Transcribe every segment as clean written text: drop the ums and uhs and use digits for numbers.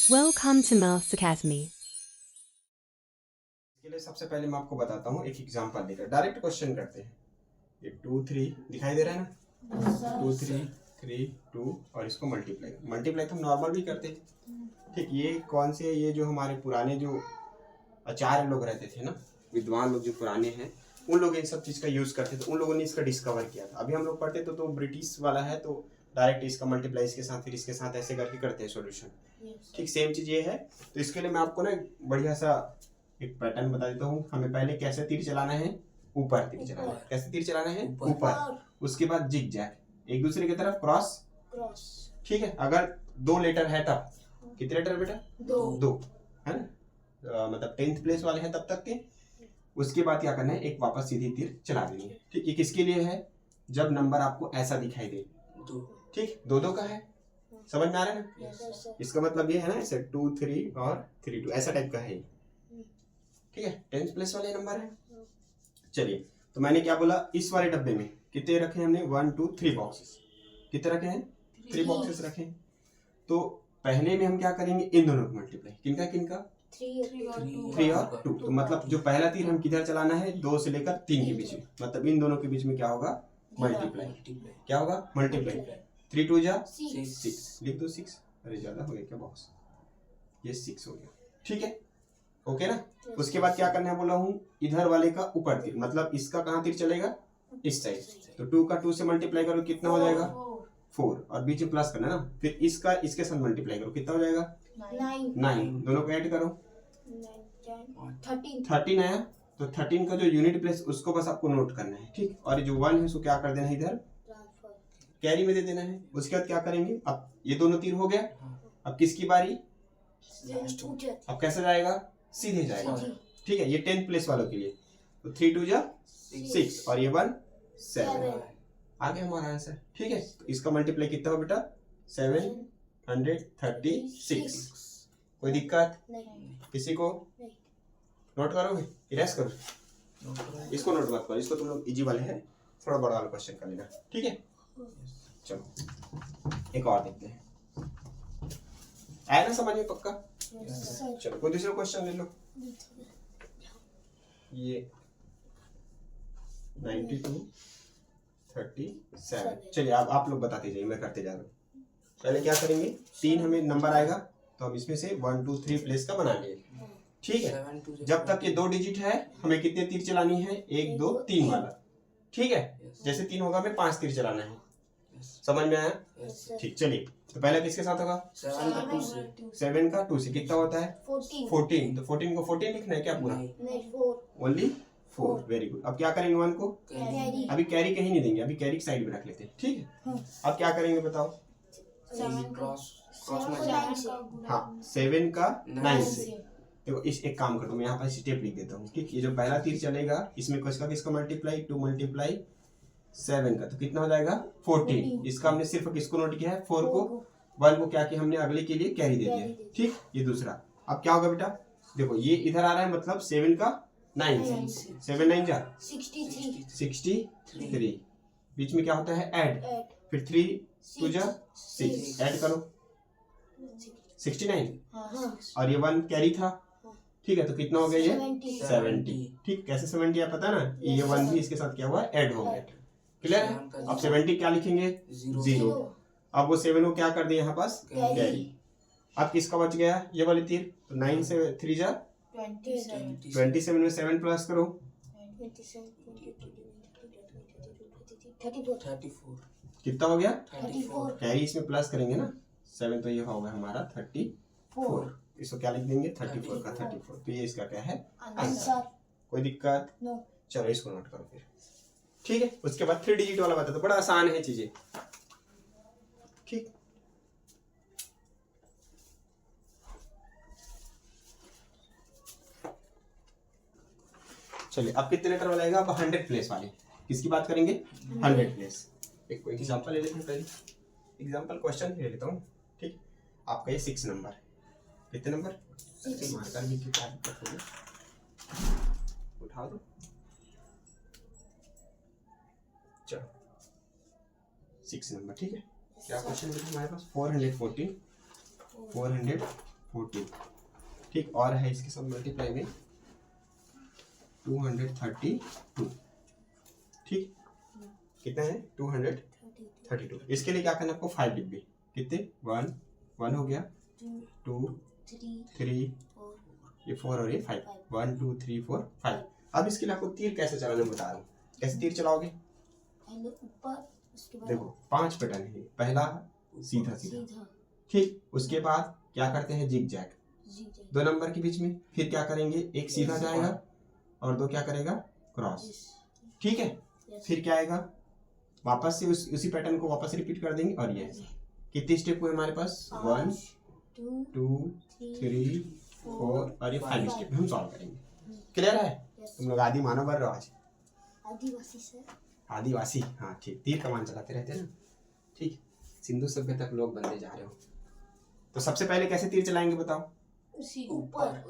Welcome to Maths Academy. इसके लिए सबसे पहले मैं आपको बताता हूँ एक एग्जांपल देकर डायरेक्ट क्वेश्चन करते हैं। ये 2 3 दिखाई दे रहा है ना, 2 3 3 2 और इसको मल्टीप्लाई तो हम नॉर्मल भी करते हैं। ठीक, ये कौन से, ये जो हमारे पुराने जो आचार्य लोग रहते थे ना, विद्वान लोग जो पुराने हैं, उन लोग इन सब चीज़ का यूज़ करते थे, उन लोगों ने इसका डिस्कवर किया था। अभी हम लोग पढ़ते तो ब्रिटिश वाला है, तो डायरेक्ट इसका मल्टीप्लाई इसके साथ फिर इसके साथ ऐसे करके करते हैं सॉल्यूशन। ठीक, सेम चीज़ ये है। तो इसके लिए मैं आपको ना बढ़िया सा एक पैटर्न बता देता हूँ। हमें पहले कैसे तीर चलाना है, ऊपर तीर चलाना है। कैसे तीर चलाना है, ऊपर। उसके बाद जिग जैग, एक दूसरे की तरफ क्रॉस। ठीक है, अगर 2 लेटर है तब, कितने लेटर बेटा, 2 है ना, मतलब 10th प्लेस वाले हैं तब तक के। उसके बाद क्या करना है, एक वापस सीधी तीर चला देनी है। ठीक, ये किसके लिए है, जब नंबर आपको ऐसा दिखाई दे। ठीक, 2 का है, समझ में आ रहा है ना। इसका मतलब ये है ना, ऐसे 2 3 और 3 2 ऐसा टाइप का है। ठीक है, 10th प्लेस वाले नंबर है। चलिए, तो मैंने क्या बोला, इस वाले डब्बे में कितने रखे हमने, 1 2 3 बॉक्सेस। कितने रखे हैं, 3 बॉक्सेस रखे हैं। तो पहले में हम क्या करेंगे, इन दोनों को मल्टीप्लाई, किनका 3 और 2। तो मतलब जो पहला तीर हम किधर चलाना है, 2 से लेकर 3 के बीच में, मतलब इन दोनों के बीच में क्या होगा, मल्टीप्लाई। क्या होगा, मल्टीप्लाई। 3 2 जा 6, लिख दो 6। अरे ज्यादा हो गया क्या बॉक्स, ये 6 हो गया। ठीक है, ओके ना। उसके बाद क्या करना है बोला हूँ, इधर वाले का ऊपर तीर, मतलब इसका कहाँ तीर चलेगा, इस साइड। तो 2 का 2 से मल्टीप्लाई करो, कितना हो जाएगा 4, और बीच में प्लस करना ना। फिर इसका इसके साथ मल्टीप्लाई करो, कितना हो जाएगा 9। दोनों को ऐड करो, 13 आया। तो 13 का जो यूनिट प्लेस उसको बस आपको नोट करना है। ठीक, और जो 1 है उसको क्या कर देना है, इधर कैरी में दे देना है। उसके बाद क्या करेंगे, अब ये दोनों तीर हो गया। अब किसकी बारी, अब कैसे जाएगा, सीधे जाएगा। ठीक है, ये 10th प्लेस वालों के लिए। तो 3 2 जा 6 और ये 1 7 आ गया हमारा आंसर। ठीक है, तो इसका मल्टीप्लाई कितना हो बेटा, 736। कोई दिक्कत किसी को, नोट करोगे, इरेज करो, इसको नोट मत करो, इसको तुम लोग इजी वाले हैं, थोड़ा बड़ा वाला क्वेश्चन कर लेना। ठीक है, चलो एक और देखते हैं, आया ना समझ में पक्का। चलो कोई दूसरा क्वेश्चन ले लो। ये 92 37। चलिए आप लोग बताते जाइए, मैं करते जा रहा हूँ। पहले क्या करेंगे, 3 हमें नंबर आएगा, तो हम इसमें से 1 2 3 प्लेस का बना लेंगे। ठीक है, जब तक ये 2 डिजिट है हमें कितने तीर चलानी है, 1 2 3 वाला। ठीक है, जैसे 3 होगा हमें 5 तीर चलाना है। समझ में आया। ठीक, चलिए तो पहले किसके साथ होगा, 7 का 2 से कितना होता है 14। तो 14 को 14 लिखना है क्या पूरा, ओनली 4। Very good. अब क्या करेंगे, 1 को अभी कैरी कहीं नहीं देंगे, अभी कैरी की साइड में रख लेते हैं। ठीक है, अब क्या करेंगे बताओ, हाँ 7 का 9 से। देखो इस एक काम करता हूँ, मैं यहाँ पर स्टेप लिख देता हूँ। ठीक, ये जो पहला तीर चलेगा इसमें किसका मल्टीप्लाई, 2 मल्टीप्लाई 7 का, तो कितना हो जाएगा 14। इसका हमने सिर्फ किसको नोट किया है, 4 को। 1 को क्या किया हमने, अगले के लिए कैरी दे दिया। ठीक, ये दूसरा। अब क्या होगा बेटा, देखो ये इधर आ रहा है, मतलब 7 का 9 से, 7 9 जा 63। बीच में क्या होता है, ऐड। फिर 3 2 जा 6, ऐड करो 69, और ये 1 कैरी था। ठीक है, तो कितना हो गया ये 70। ठीक, कैसे 70 है पता ना, ये 1 भी इसके साथ क्या हुआ, ऐड हो गया। क्लियर है। अब 70 क्या लिखेंगे, 0। अब वो 7 को क्या कर दिया यहाँ पास, कैरी। अब किसका बच गया, ये वाले तीर। तो 9 से 3 जा 27 में 7 प्लस करो, 34। कितना हो गया 34। कैरी इसमें प्लस करेंगे ना 7, तो ये होगा हमारा 34। इसको क्या लिख देंगे, 34 का 34। तो ये इसका क्या है, आंसर। कोई दिक्कत, चलो इसको नोट करो फिर। ठीक है, उसके बाद 3 डिजिट वाला बता दो, बड़ा आसान है चीजें। ठीक, चलिए अब कितने लेटर वाला आएगा, अब 100 प्लेस वाले। किसकी बात करेंगे, 100 प्लेस। एक कोई एग्जांपल ले लेते हैं, पहले एग्जांपल क्वेश्चन ले लेता हूँ। ठीक, आपका ये 6 नंबर, कितने नंबर, मार्कर भी उठा दो। चलो 6 नंबर। ठीक है, क्या क्वेश्चन है हमारे पास, 414 14, ठीक। और है इसके साथ मल्टीप्लाई में 232, ठीक। कितना है 232। इसके लिए क्या करना है आपको 5 डिग्री, कितने 1 हो गया, 2 3 ये 4 और ये 5, 1 2 3 4 5। अब इसके लिए आपको तीर कैसे चलाना बता रहा हूँ। कैसे तीर चलाओगे, देखो 5 पैटर्न है। पहला सीधा सीधा, ठीक। उसके बाद क्या करते हैं जिग जैग, 2 नंबर के बीच में। फिर क्या करेंगे, एक सीधा जाएगा और 2 क्या करेगा क्रॉस, ठीक है। फिर क्या आएगा, वापस से उसी पैटर्न को वापस रिपीट कर देंगे। और ये कितने स्टेप हुए हमारे पास, 1 2 3 4 और ये 5 स्टेप हम सॉल्व करेंगे। क्लियर है, तुम लोग आदि मानव बन रहे हो आज, आदिवासी सर, आदिवासी, हाँ ठीक। तीर कमान चलाते रहते हैं ना, ठीक। सिंधु सभ्यता के लोग बनते जा रहे हो। तो सबसे पहले कैसे तीर चलाएंगे बताओ,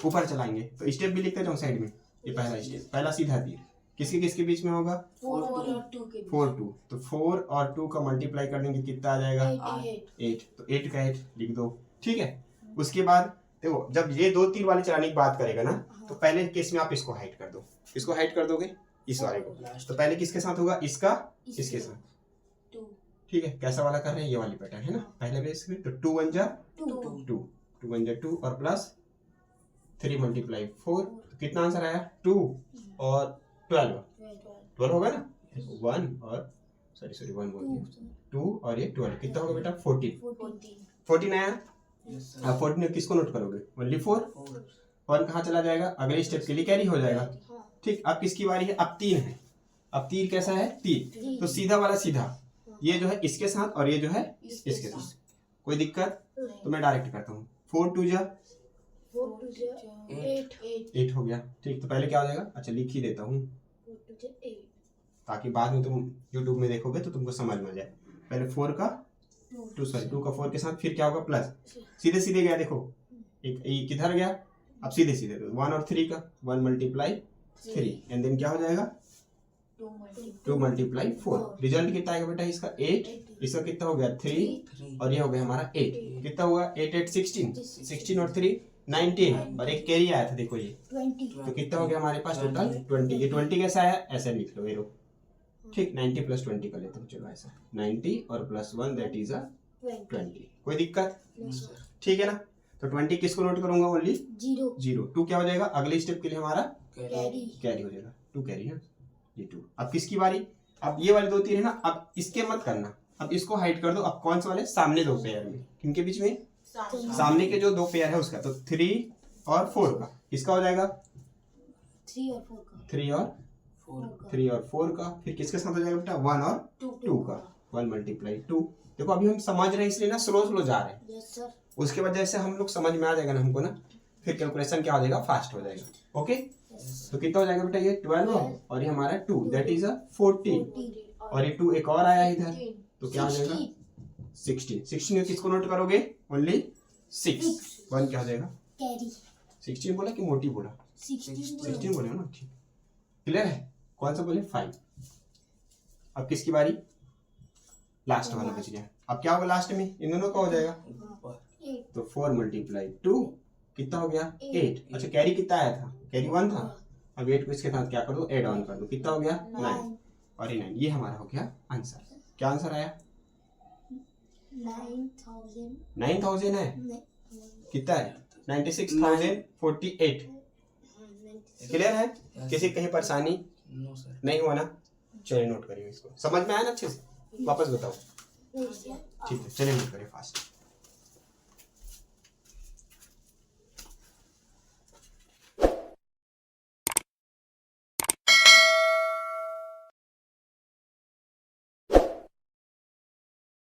ऊपर चलाएंगे। तो स्टेप भी लिखते जाओ साइड में। ये पहला स्टेप, पहला सीधा तीर किसके किसके बीच में होगा, 4 2। तो 4 और 2 का मल्टीप्लाई कर देंगे, कितना आ जाएगा 8। तो 8 का 8 लिख दो, ठीक है। उसके बाद देखो जब ये 2 तीर वाली चलाने की बात करेगा ना, तो पहले केस में आप इसको हाइड कर दो। इसको हाइड कर दोगे इस वाले को, तो पहले किसके साथ होगा, इसका इसके साथ, ठीक है। कैसा वाला कर रहे हैं, ये वाली पैटर्न है ना पहले बेस में। तो 2 1 जा 2 और प्लस 3 मल्टीप्लाई 4, तो कितना आंसर आया 2 और 12 होगा ना। 1 और सॉरी 1 बोल दिया, 2 और ये 12 कितना होगा बेटा 14 आया। अब 14 किसको नोट करोगे, ओनली 4। 1 कहाँ चला जाएगा, अगले स्टेप के लिए कैरी हो जाएगा, ठीक। अब किसकी बारी है, अब 3 है। अब तीर कैसा है, तीर तो सीधा वाला सीधा, ये जो है इसके साथ और ये जो है इसके साथ, कोई दिक्कत। तो मैं डायरेक्ट करता हूँ, 4 2 जा 8 हो गया, ठीक। तो पहले क्या हो जाएगा, अच्छा लिख ही देता हूँ ताकि बाद में तुम YouTube में देखोगे तो तुमको समझ में आ जाए। पहले 4 का 2 का 4 के साथ, फिर क्या होगा प्लस, सीधे सीधे गया देखो, एक किधर गया, अब सीधे सीधे 1 और 3 का 1 मल्टीप्लाई 3 एंड देन क्या हो जाएगा 2 मल्टीप्लाई 4। रिजल्ट कितना आएगा बेटा इसका 8, इसका कितना हो गया 3 और ये हो गया हमारा 8। कितना हुआ 8 8 16 और 3 19 और एक कैरी आया था देखो ये 20। तो कितना हो गया हमारे पास टोटल 20। ये 20 कैसा आया, ऐसा लिख लो एरो, ठीक। 90 प्लस 20 कर लेते हैं, चलो ऐसा 90 और प्लस 1 दैट इज 20। कोई दिक्कत, ठीक है ना। तो 20 किसको नोट करूंगा, ओनली 0। 2 क्या हो जाएगा, अगले स्टेप के लिए हमारा कैरी हो जाएगा, 2 कैरी ना, ये 2। अब किसकी बारी, अब ये वाले 2 तीर है ना, अब इसके मत करना, अब इसको हाइड कर दो। अब कौन से वाले, सामने 2 पेयर में, किनके बीच में, सामने के जो 2 पेयर है उसका। तो 3 और 4 का किसका हो जाएगा, 3 और 4 का। फिर किसके साथ हो जाएगा बेटा, 1 और 2 का, 1 मल्टीप्लाई 2। देखो अभी हम समझ रहे हैं इसलिए ना स्लो जा रहे हैं, उसके वजह से हम लोग समझ में आ जाएगा ना हमको ना, फिर कैलकुलेशन क्या हो जाएगा, फास्ट हो जाएगा। ओके, तो कितना हो जाएगा बेटा, ये 12 और ये हमारा 2 दैट इज 14 और ये 2 एक और आया इधर, तो क्या हो जाएगा 16 में किसको नोट करोगे, ओनली 6। 1 क्या हो जाएगा, 16 बोला कि मोटी बोला, 16 बोले ना, ठीक। क्लियर है, कौन सा बोले 5। अब किसकी बारी, लास्ट वाला बच गया। अब क्या होगा लास्ट में, इन दोनों का हो जाएगा, तो 4 मल्टीप्लाई 2 कितना हो गया 8। अच्छा कैरी कितना आया था, कैरी 1 था। अब 8 को इसके साथ क्या कर दो, एड ऑन कर दो, कितना हो गया 9 और ये 9। ये हमारा हो गया आंसर। क्या आंसर आया, 9000 है, कितना है 96,048। क्लियर है, किसी कहीं परेशानी नहीं हुआ ना, चलिए नोट करिए इसको, समझ में आया ना अच्छे से, वापस बताओ, ठीक है चलिए नोट करिए फास्ट।